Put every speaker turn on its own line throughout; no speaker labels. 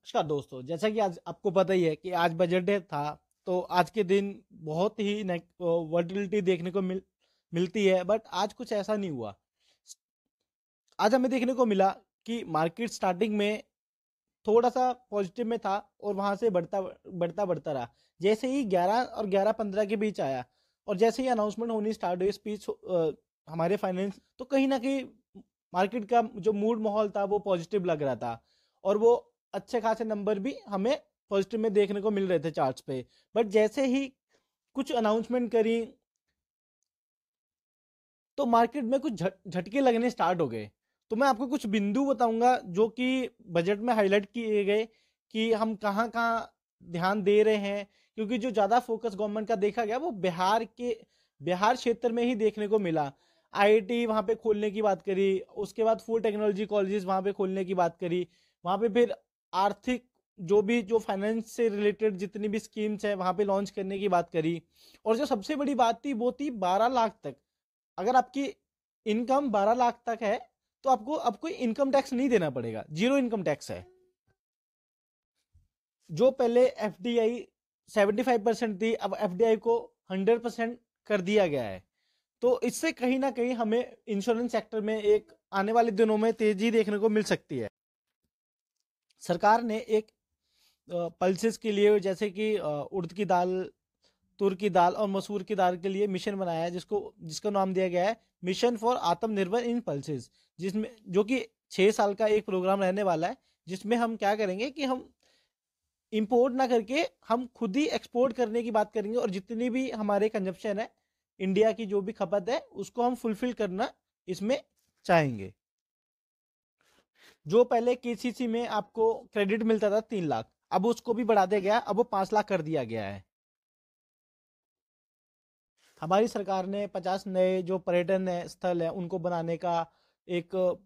नमस्कार दोस्तों, जैसा कि आज आपको पता ही है कि आज बजट डे था। तो आज के दिन बहुत ही वर्टिलिटी देखने को मिलती है, बट आज कुछ ऐसा नहीं हुआ। आज हमें देखने को मिला कि मार्केट स्टार्टिंग में थोड़ा सा पॉजिटिव में था और वहां से बढ़ता बढ़ता बढ़ता रहा। जैसे ही 11 और 11:15 के बीच आया और जैसे ही अनाउंसमेंट होनी स्टार्ट हुई स्पीच हमारे फाइनेंस, तो कहीं ना कहीं मार्केट का जो मूड माहौल था वो पॉजिटिव लग रहा था। और वो अच्छे खासे नंबर भी हमें पॉजिटिव में देखने को मिल रहे थे चार्ट्स पे। बट जैसे ही कुछ अनाउंसमेंट करी तो मार्केट में कुछ झटके लगने स्टार्ट हो गए। तो मैं आपको कुछ बिंदु बताऊंगा जो कि बजट में हाईलाइट किए गए कि हम कहाँ कहाँ ध्यान दे रहे हैं। क्योंकि जो ज्यादा फोकस गवर्नमेंट का देखा गया वो बिहार क्षेत्र में ही देखने को मिला। आईआईटी वहां पे खोलने की बात करी, उसके बाद फूड टेक्नोलॉजी कॉलेजेस वहां पे खोलने की बात करी। वहां पे फिर आर्थिक जो फाइनेंस से रिलेटेड जितनी भी स्कीम्स है वहां पे लॉन्च करने की बात करी। और जो सबसे बड़ी बात थी वो थी 12 लाख तक। अगर आपकी इनकम 12 लाख तक है तो आपको इनकम टैक्स नहीं देना पड़ेगा, जीरो इनकम टैक्स है। जो पहले एफडीआई 75% थी, अब एफडीआई को 100% कर दिया गया है। तो इससे कहीं ना कहीं हमें इंश्योरेंस सेक्टर में एक आने वाले दिनों में तेजी देखने को मिल सकती है। सरकार ने एक पल्सेस के लिए, जैसे कि उड़द की दाल, तुर की दाल और मसूर की दाल के लिए मिशन बनाया है, जिसका नाम दिया गया है मिशन फॉर आत्मनिर्भर इन पल्सेस। जिसमें जो कि 6 साल का एक प्रोग्राम रहने वाला है, जिसमें हम क्या करेंगे कि हम इंपोर्ट ना करके हम खुद ही एक्सपोर्ट करने की बात करेंगे। और जितनी भी हमारे कंजप्शन है, इंडिया की जो भी खपत है, उसको हम फुलफिल करना इसमें चाहेंगे। जो पहले केसीसी में आपको क्रेडिट मिलता था 3 लाख, अब उसको भी बढ़ा दिया गया, अब वो 5 लाख कर दिया गया है। हमारी सरकार ने 50 नए जो पर्यटन है स्थल है उनको बनाने का एक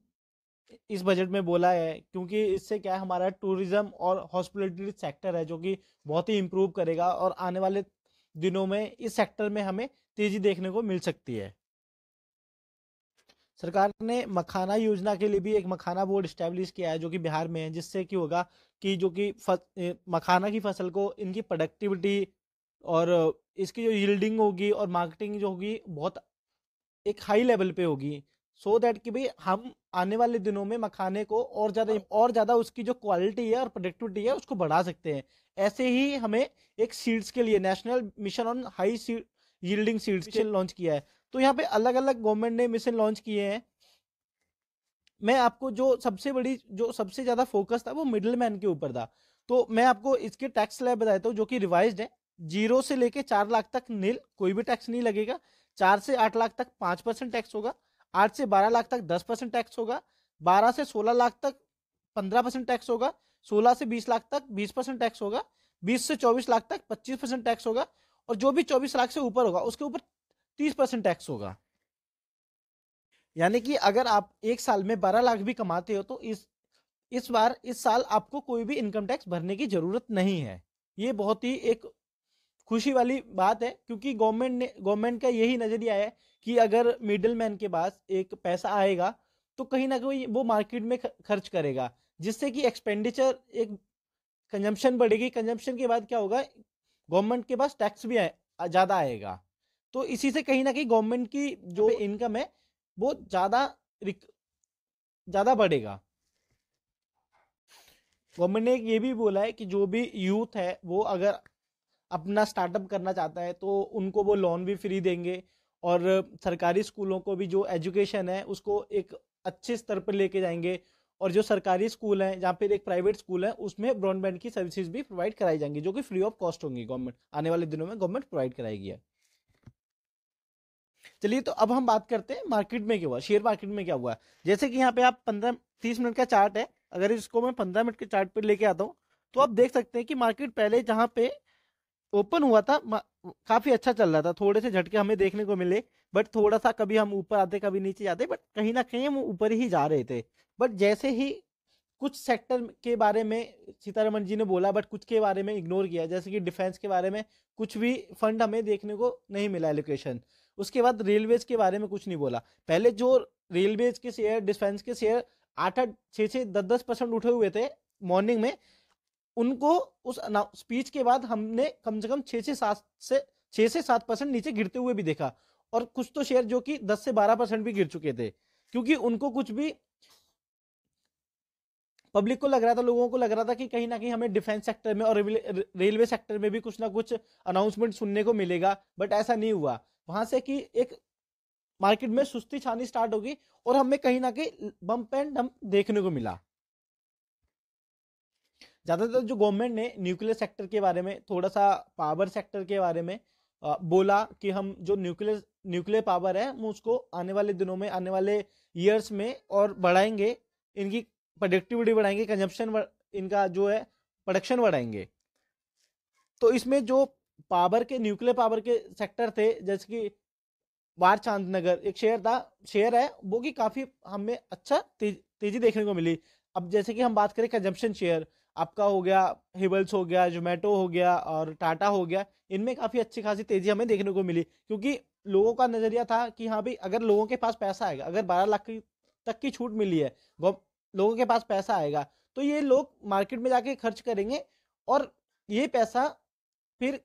इस बजट में बोला है। क्योंकि इससे क्या है, हमारा टूरिज्म और हॉस्पिटलिटी सेक्टर है जो कि बहुत ही इंप्रूव करेगा और आने वाले दिनों में इस सेक्टर में हमें तेजी देखने को मिल सकती है। सरकार ने मखाना योजना के लिए भी एक मखाना बोर्ड स्टैब्लिश किया है जो कि बिहार में है। जिससे क्या होगा कि जो कि मखाना की फसल को इनकी प्रोडक्टिविटी और इसकी जो यील्डिंग होगी और मार्केटिंग जो होगी बहुत एक हाई लेवल पे होगी। सो दैट कि भाई हम आने वाले दिनों में मखाने को और ज्यादा उसकी जो क्वालिटी है और प्रोडक्टिविटी है उसको बढ़ा सकते हैं। ऐसे ही हमें एक सीड्स के लिए national mission on high yielding seeds के लॉन्च किया है। तो यहाँ पे अलग अलग गवर्नमेंट ने मिशन लॉन्च किए हैं। मैं आपको जो सबसे ज्यादा फोकस था वो मिडिल मैन के ऊपर था। तो मैं आपको इसके टैक्स स्लैब बताता हूँ जो कि रिवाइज्ड है। 0 से लेके 4 लाख तक नील, कोई भी टैक्स नहीं लगेगा। 4 से 8 लाख तक 5% टैक्स होगा। 8 से 12 लाख तक 10% टैक्स होगा। 12 से 16 लाख तक 15% टैक्स होगा। 16 से 20 लाख तक 20% टैक्स होगा। 20 से 24 लाख तक 25% टैक्स होगा। और जो भी 24 लाख से ऊपर होगा उसके ऊपर 30% टैक्स होगा। यानी कि अगर आप एक साल में 12 लाख भी कमाते हो तो इस साल आपको कोई भी इनकम टैक्स भरने की जरूरत नहीं है। ये बहुत ही एक खुशी वाली बात है। क्योंकि गवर्नमेंट का यही नजरिया है कि अगर मिडिल मैन के पास एक पैसा आएगा तो कहीं ना कहीं वो मार्केट में खर्च करेगा, जिससे कि एक्सपेंडिचर एक कंजम्पशन बढ़ेगी। कंजम्पशन के बाद क्या होगा, गवर्नमेंट के पास टैक्स भी ज्यादा आएगा। तो इसी से कहीं ना कहीं गवर्नमेंट की जो इनकम है वो ज्यादा बढ़ेगा। गवर्नमेंट ने ये भी बोला है कि जो भी यूथ है वो अगर अपना स्टार्टअप करना चाहता है तो उनको वो लोन भी फ्री देंगे। और सरकारी स्कूलों को भी जो एजुकेशन है उसको एक अच्छे स्तर पर लेके जाएंगे। और जो सरकारी स्कूल हैं जहाँ पे एक प्राइवेट स्कूल है उसमें ब्रॉडबैंड की सर्विसेज भी प्रोवाइड कराई जाएंगी जो कि फ्री ऑफ कॉस्ट होंगी। गवर्नमेंट आने वाले दिनों में गवर्नमेंट प्रोवाइड कराएगी। चलिए, तो अब हम बात करते हैं मार्केट में क्या हुआ, शेयर मार्केट में क्या हुआ। जैसे कि यहाँ पे आप 15-30 मिनट का चार्ट है, अगर इसको मैं 15 मिनट के चार्ट पे लेके आता हूँ तो आप देख सकते हैं कि मार्केट पहले जहाँ पे ओपन हुआ था काफी अच्छा चल रहा था। थोड़े से झटके हमें देखने को मिले, बट थोड़ा सा कभी हम ऊपर आते कभी नीचे जाते, बट कहीं ना कहीं हम ऊपर ही जा रहे थे। बट जैसे ही कुछ सेक्टर के बारे में सीतारमन जी ने बोला बट कुछ के बारे में इग्नोर किया, जैसे कि डिफेंस के बारे में कुछ भी फंड हमें देखने को नहीं मिला एलोकेशन। उसके बाद रेलवेज के बारे में कुछ नहीं बोला। पहले जो रेलवेज के शेयर, डिफेंस के शेयर 8-8 6-6 10-10% उठे हुए थे मॉर्निंग में, उनको उस स्पीच के बाद हमने कम से कम 6 से 7% नीचे गिरते हुए भी देखा, और कुछ तो शेयर जो कि 10 से 12% भी गिर चुके थे, क्योंकि उनको कुछ भी, पब्लिक को लग रहा था, लोगों को लग रहा था कि कहीं ना कहीं हमें डिफेंस सेक्टर में और रेलवे सेक्टर में भी कुछ ना कुछ अनाउंसमेंट सुनने को मिलेगा, बट ऐसा नहीं हुआ। वहां से कि एक मार्केट में सुस्ती छानी स्टार्ट होगी, और हमें कहीं ना कहीं बम्प एंड डंप देखने को मिला। ज्यादातर जो गवर्नमेंट ने न्यूक्लियर सेक्टर के बारे में, थोड़ा सा पावर सेक्टर के बारे में बोला कि हम जो न्यूक्लियर न्यूक्लियर पावर है हम उसको आने वाले दिनों में, आने वाले ईयर्स में और बढ़ाएंगे, इनकी प्रोडक्टिविटी बढ़ाएंगे, कंजप्शन इनका जो है प्रोडक्शन बढ़ाएंगे। तो इसमें जो पावर के, न्यूक्लियर पावर के सेक्टर थे, जैसे कि वार चांदनगर एक शेयर है वो कि काफी हमें अच्छा तेजी देखने को मिली। अब जैसे कि हम बात करें कंजम्पशन शेयर, आपका हो गया हिबल्स, हो गया जोमेटो, हो गया और टाटा हो गया, इनमें काफी अच्छी खासी तेजी हमें देखने को मिली, क्योंकि लोगों का नजरिया था कि हाँ भाई, अगर लोगों के पास पैसा आएगा, अगर 12 लाख तक की छूट मिली है, लोगों के पास पैसा आएगा, तो ये लोग मार्केट में जाके खर्च करेंगे, और ये पैसा फिर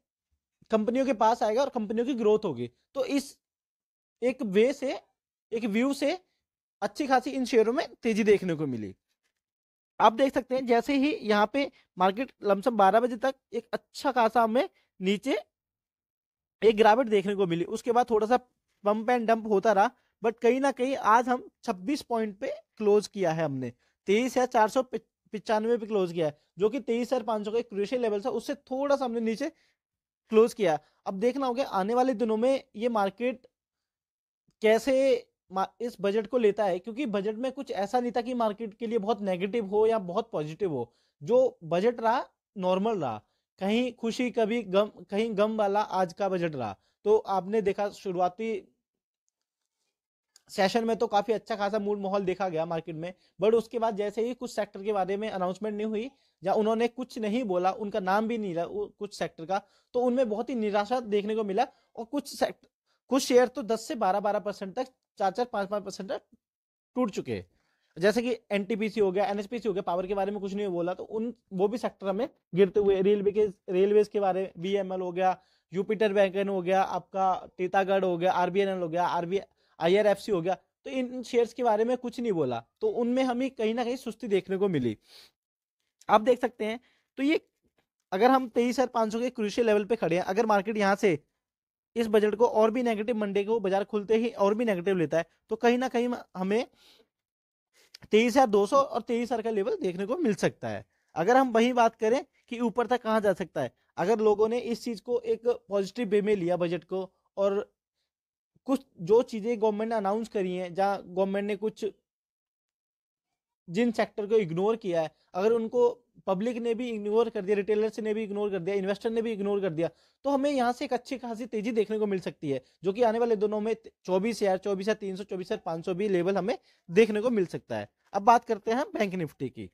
कंपनियों के पास आएगा और कंपनियों की ग्रोथ होगी। तो इस एक वे से, एक व्यू से अच्छी खासी इन शेयरों में तेजी देखने को मिली। आप देख सकते हैं जैसे ही यहाँ पे मार्केट लमसम 12 बजे तक एक अच्छा खासा हमें नीचे एक गिरावट देखने को मिली, उसके बाद थोड़ा सा पंप एंड डंप होता रहा, बट कहीं ना कहीं आज हम 26 पॉइंट पे क्लोज किया है हमने, 23,495 पे क्लोज किया है, जो कि 23,500 का एक क्रूशियल लेवल था, उससे थोड़ा सा हमने नीचे क्लोज किया। अब देखना होगा आने वाले दिनों में ये मार्केट कैसे इस बजट को लेता है, क्योंकि बजट में कुछ ऐसा नहीं था कि मार्केट के लिए बहुत नेगेटिव हो या बहुत पॉजिटिव हो। जो बजट रहा नॉर्मल रहा, कहीं खुशी कभी गम, कहीं गम वाला आज का बजट रहा। तो आपने देखा शुरुआती सेशन में तो काफी अच्छा खासा मूड माहौल देखा गया मार्केट में, बट उसके बाद जैसे ही कुछ सेक्टर के बारे में अनाउंसमेंट नहीं हुई, या उन्होंने कुछ नहीं बोला, उनका नाम भी नहीं लिया कुछ सेक्टर का, तो उनमें बहुत ही निराशा देखने को मिला, और कुछ शेयर तो 10 से 12% तक, 4-4, 5-5% तक टूट चुके हैं। जैसे कि एनटीपीसी हो गया, एनएचपीसी हो गया, पावर के बारे में कुछ नहीं बोला, तो उन वो भी सेक्टर में गिरते हुए, रेलवेज के बारे में बीएमएल हो गया, यूपिटर वैगन हो गया, आपका टीतागढ़ हो गया, आरबीएनएल हो गया, आईआरएफसी हो गया, तो इन शेयर्स के बारे में कुछ नहीं बोला, तो उनमें हमें कहीं ना कहीं सुस्ती देखने को मिली। आप देख सकते हैं, तो ये अगर हम 23,500 के क्रूशियल लेवल पे खड़े हैं, अगर मार्केट यहाँ से इस बजट को और भी नेगेटिव, मंडे को बाजार खुलते ही और भी नेगेटिव लेता है, तो कहीं ना कहीं हमें 23,200 और 23,000 का लेवल देखने को मिल सकता है। अगर हम वही बात करें कि ऊपर तक कहाँ जा सकता है, अगर लोगों ने इस चीज को एक पॉजिटिव वे में लिया बजट को, और कुछ जो चीजें गवर्नमेंट ने अनाउंस करी हैं, जहां गवर्नमेंट ने कुछ जिन सेक्टर को इग्नोर किया है, अगर उनको पब्लिक ने भी इग्नोर कर दिया, रिटेलर्स ने भी इग्नोर कर दिया, इन्वेस्टर ने भी इग्नोर कर दिया, तो हमें यहाँ से एक अच्छी खासी तेजी देखने को मिल सकती है, जो कि आने वाले दिनों में 24,300, 24,500 भी लेवल हमें देखने को मिल सकता है। अब बात करते हैं बैंक निफ्टी की।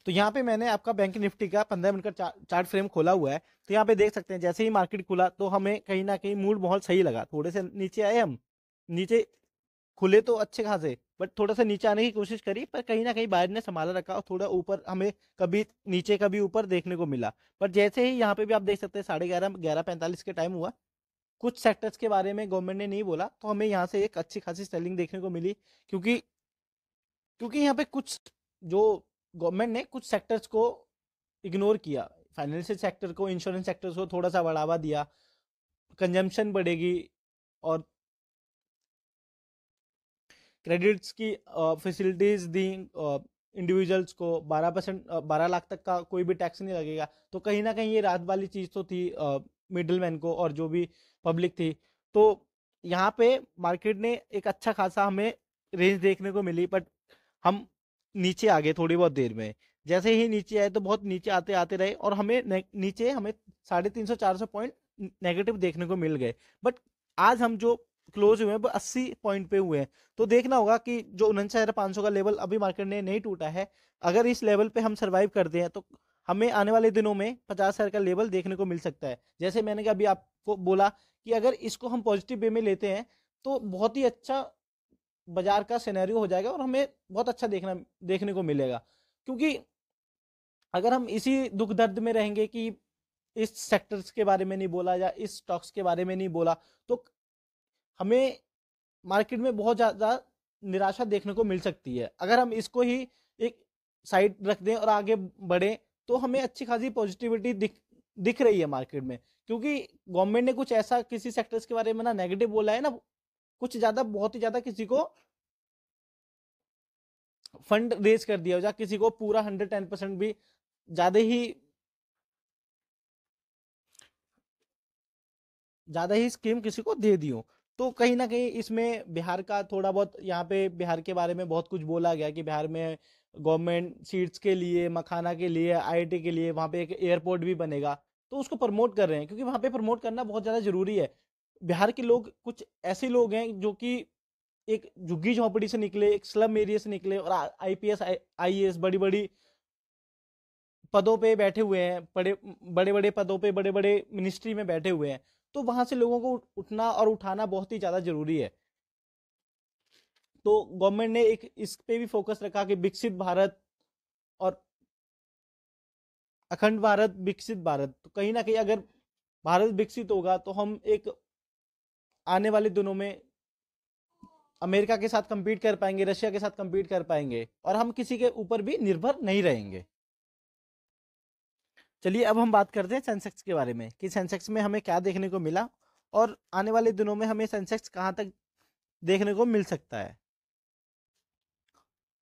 तो यहाँ पे मैंने आपका बैंक निफ्टी का 15 मिनट का चार्ट फ्रेम खोला हुआ है, तो यहाँ पे देख सकते हैं जैसे ही मार्केट खुला तो हमें कहीं ना कहीं मूड बहुत सही लगा, थोड़े से नीचे आए हम, नीचे खुले तो अच्छे खासे, बट थोड़ा सा नीचे आने की कोशिश करी, पर कहीं ना कहीं बाहर ने संभाला रखा, और थोड़ा ऊपर हमें कभी नीचे कभी ऊपर देखने को मिला। पर जैसे ही यहाँ पे भी आप देख सकते हैं 11:30, 11:45 के टाइम हुआ, कुछ सेक्टर्स के बारे में गवर्नमेंट ने नहीं बोला, तो हमें यहाँ से एक अच्छी खासी सेलिंग देखने को मिली, क्योंकि क्योंकि यहाँ पे कुछ जो गवर्नमेंट ने कुछ सेक्टर्स को इग्नोर किया, फाइनेंशियल सेक्टर को, इंश्योरेंस सेक्टर को थोड़ा सा बढ़ावा दिया, कंजम्पशन बढ़ेगी, और क्रेडिट्स की फैसिलिटीज दी इंडिविजुअल्स को, 12%, 12 लाख तक का कोई भी टैक्स नहीं लगेगा, तो कहीं ना कहीं ये राहत वाली चीज तो थी मिडिल मैन को और जो भी पब्लिक थी। तो यहाँ पे मार्केट ने एक अच्छा खासा हमें रेंज देखने को मिली, बट हम नीचे आ गए थोड़ी बहुत देर में, जैसे ही नीचे आए तो बहुत नीचे आते आते रहे, और हमें नीचे हमें 350-400 पॉइंट नेगेटिव देखने को मिल गए, बट आज हम जो क्लोज हुए हैं वो 80 पॉइंट पे हुए हैं। तो देखना होगा कि जो 49,500 का लेवल अभी मार्केट ने नहीं टूटा है, अगर इस लेवल पे हम सरवाइव करते हैं तो हमें आने वाले दिनों में 50,000 का लेवल देखने को मिल सकता है। जैसे मैंने अभी आपको बोला कि अगर इसको हम पॉजिटिव वे में लेते हैं तो बहुत ही अच्छा बाजार का सिनेरियो हो जाएगा और हमें बहुत अच्छा देखने को मिलेगा। क्योंकि अगर हम इसी दुख दर्द में रहेंगे कि इस सेक्टर्स के बारे में नहीं बोला या इस स्टॉक्स के बारे में नहीं बोला, तो हमें मार्केट में बहुत ज़्यादा निराशा देखने को मिल सकती है। अगर हम इसको ही एक साइड रख दें और आगे बढ़ें, तो हमें अच्छी खासी पॉजिटिविटी दिख रही है मार्केट में। क्योंकि गवर्नमेंट ने कुछ ऐसा किसी सेक्टर्स के बारे में ना नेगेटिव बोला है ना, कुछ ज़्यादा, बहुत ही ज़्यादा किसी को फंड रेज कर दिया हो, या किसी को पूरा 110% भी ज़्यादा ही स्कीम किसी को दे दी हो। तो कहीं ना कहीं इसमें बिहार का थोड़ा बहुत, यहाँ पे बिहार के बारे में बहुत कुछ बोला गया कि बिहार में गवर्नमेंट सीट्स के लिए, मखाना के लिए, आईआईटी के लिए वहाँ पे एक एयरपोर्ट भी बनेगा। तो उसको प्रमोट कर रहे हैं, क्योंकि वहाँ पे प्रमोट करना बहुत ज़्यादा ज़रूरी है। बिहार के लोग कुछ ऐसे लोग हैं जो कि एक झुग्गी झोंपड़ी से निकले, एक स्लम एरिया से निकले, और आईपीएस आईएएस बड़ी बड़ी पदों पे बैठे हुए हैं, बड़े बड़े बड़े पदों पे, बड़े बड़े मिनिस्ट्री में बैठे हुए हैं। तो वहां से लोगों को उठना और उठाना बहुत ही ज्यादा जरूरी है। तो गवर्नमेंट ने एक इस पे भी फोकस रखा कि विकसित भारत और अखंड भारत, विकसित भारत। तो कहीं ना कहीं अगर भारत विकसित होगा तो हम एक आने वाले दिनों में अमेरिका के साथ कंपीट कर पाएंगे, रशिया के साथ कंपीट कर पाएंगे, और हम किसी के ऊपर भी निर्भर नहीं रहेंगे। चलिए अब हम बात करते हैं सेंसेक्स के बारे में, कि सेंसेक्स में हमें क्या देखने को मिला और आने वाले दिनों में हमें सेंसेक्स कहाँ तक देखने को मिल सकता है।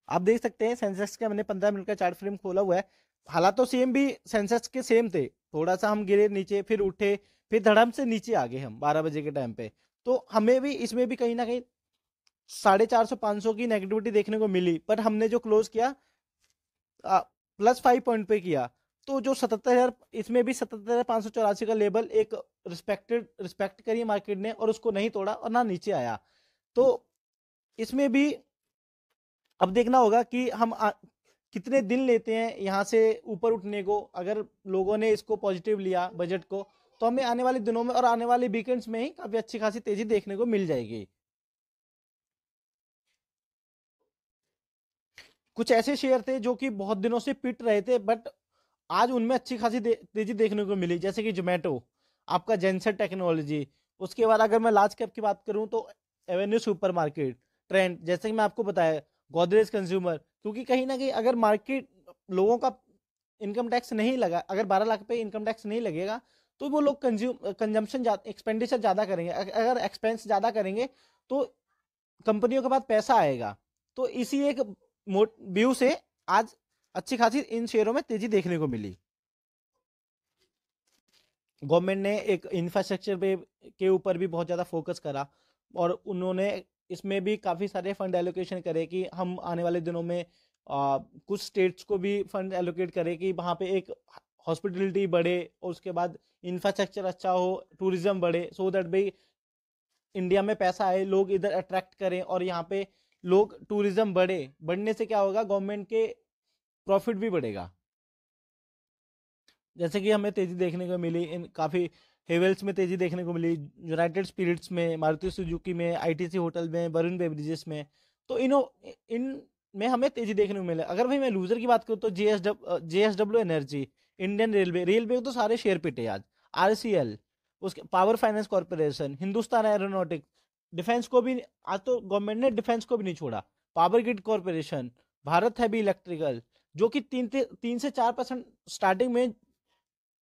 आप देख सकते हैं सेंसेक्स का मैंने 15 मिनट का चार्ट फ्रेम खोला हुआ है। हालात तो सेम भी सेंसेक्स के सेम थे, थोड़ा सा हम गिरे नीचे, फिर उठे, फिर धड़म से नीचे आ गए हम 12 बजे के टाइम पे। तो हमें भी इसमें भी कहीं ना कहीं 450 500 की नेगेटिविटी देखने को मिली, पर हमने जो क्लोज किया +5 पॉइंट पे किया। तो जो 77,000, इसमें भी 77,584 का लेवल एक रिस्पेक्ट करी मार्केट ने, और उसको नहीं तोड़ा और ना नीचे आया। तो इसमें भी अब देखना होगा कि हम कितने दिन लेते हैं यहाँ से ऊपर उठने को। अगर लोगों ने इसको पॉजिटिव लिया बजट को, तो हमें आने वाले दिनों में और आने वाले वीकेंड्स में ही काफी अच्छी खासी तेजी देखने को मिल जाएगी। कुछ ऐसे शेयर थे जो कि बहुत दिनों से पिट रहे थे, बट आज उनमें अच्छी खासी तेजी देखने को मिली, जैसे कि जोमेटो, आपका जेनसेट टेक्नोलॉजी। उसके बाद अगर मैं लार्ज कैप की बात करूं तो एवेन्यू सुपरमार्केट, ट्रेंड, जैसे कि मैं आपको बताया, गोदरेज कंज्यूमर। क्योंकि कहीं ना कहीं अगर मार्केट, लोगों का इनकम टैक्स नहीं लगा, अगर 12 लाख पे इनकम टैक्स नहीं लगेगा, तो वो लोग कंजम्पशन, एक्सपेंडिचर ज्यादा करेंगे। अगर एक्सपेंस ज्यादा करेंगे तो कंपनियों के पास पैसा आएगा। तो इसी एक व्यू से आज अच्छी खासी इन शेयरों में तेजी देखने को मिली। गवर्नमेंट ने एक इंफ्रास्ट्रक्चर पे के ऊपर भी बहुत ज़्यादा फोकस करा, और उन्होंने इसमें भी काफ़ी सारे फंड एलोकेशन करे कि हम आने वाले दिनों में कुछ स्टेट्स को भी फंड एलोकेट करें कि वहाँ पे एक हॉस्पिटलिटी बढ़े, और उसके बाद इंफ्रास्ट्रक्चर अच्छा हो, टूरिज्म बढ़े, सो दैट भाई इंडिया में पैसा आए, लोग इधर अट्रैक्ट करें, और यहाँ पे लोग, टूरिज्म बढ़ने से क्या होगा, गवर्नमेंट के प्रॉफिट भी बढ़ेगा। जैसे कि हमें तेजी देखने को मिली इन काफ़ी हेवल्स में तेजी देखने को मिली, यूनाइटेड स्पिरिट्स में, मारुति सुजुकी में, आईटीसी होटल में, वरुण बेवरेजेस में। तो इन में हमें तेजी देखने को मिले। अगर भाई मैं लूजर की बात करूँ तो जेएसडब्ल्यू एनर्जी, इंडियन रेलवे तो सारे शेयर पिटे आज। आरसीएल, उसके power finance corporation, Hindustan aeronautics, defence को भी आज तो गवर्नमेंट ने डिफेंस को भी नहीं छोड़ा, power grid corporation, Bharat heavy electrical, जो कि 3 से 4% स्टार्टिंग में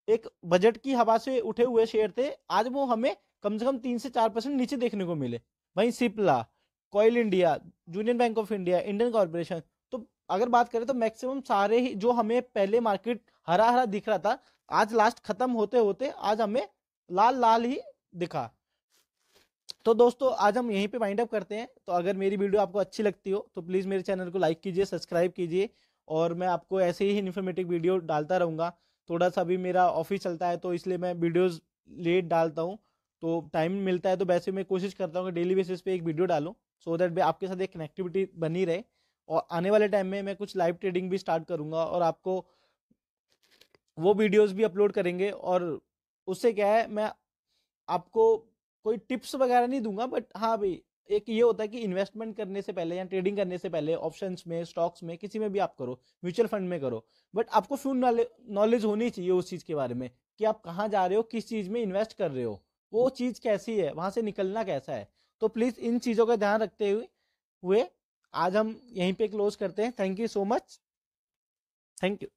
एक बजट की हवा से उठे हुए शेयर थे, आज वो हमें कम से कम 3 से 4% नीचे देखने को मिले। वहीं Cipla, coil India, union bank of India, Indian corporation. तो अगर बात करें तो मैक्सिमम सारे ही जो हमें पहले मार्केट हरा हरा दिख रहा था, आज लास्ट खत्म होते होते आज हमें लाल लाल ही दिखा। तो दोस्तों आज हम यहीं पे वाइंड अप करते हैं। तो अगर मेरी वीडियो आपको अच्छी लगती हो तो प्लीज़ मेरे चैनल को लाइक कीजिए, सब्सक्राइब कीजिए, और मैं आपको ऐसे ही इन्फॉर्मेटिव वीडियो डालता रहूँगा। थोड़ा सा भी मेरा ऑफिस चलता है तो इसलिए मैं वीडियोज़ लेट डालता हूँ, तो टाइम मिलता है तो वैसे मैं कोशिश करता हूँ कि डेली बेसिस पे एक वीडियो डालूँ, सो दैट आपके साथ एक कनेक्टिविटी बनी रहे। और आने वाले टाइम में मैं कुछ लाइव ट्रेडिंग भी स्टार्ट करूँगा, और आपको वो वीडियोज़ भी अपलोड करेंगे। और उससे क्या है, मैं आपको कोई टिप्स वगैरह नहीं दूंगा, बट हाँ भाई एक ये होता है कि इन्वेस्टमेंट करने से पहले या ट्रेडिंग करने से पहले ऑप्शंस में, स्टॉक्स में, किसी में भी आप करो, म्यूचुअल फंड में करो, बट आपको फुल नॉलेज होनी चाहिए उस चीज़ के बारे में कि आप कहाँ जा रहे हो, किस चीज़ में इन्वेस्ट कर रहे हो, वो चीज़ कैसी है, वहाँ से निकलना कैसा है। तो प्लीज़ इन चीज़ों का ध्यान रखते हुए आज हम यहीं पे क्लोज करते हैं। Thank you so much. Thank you.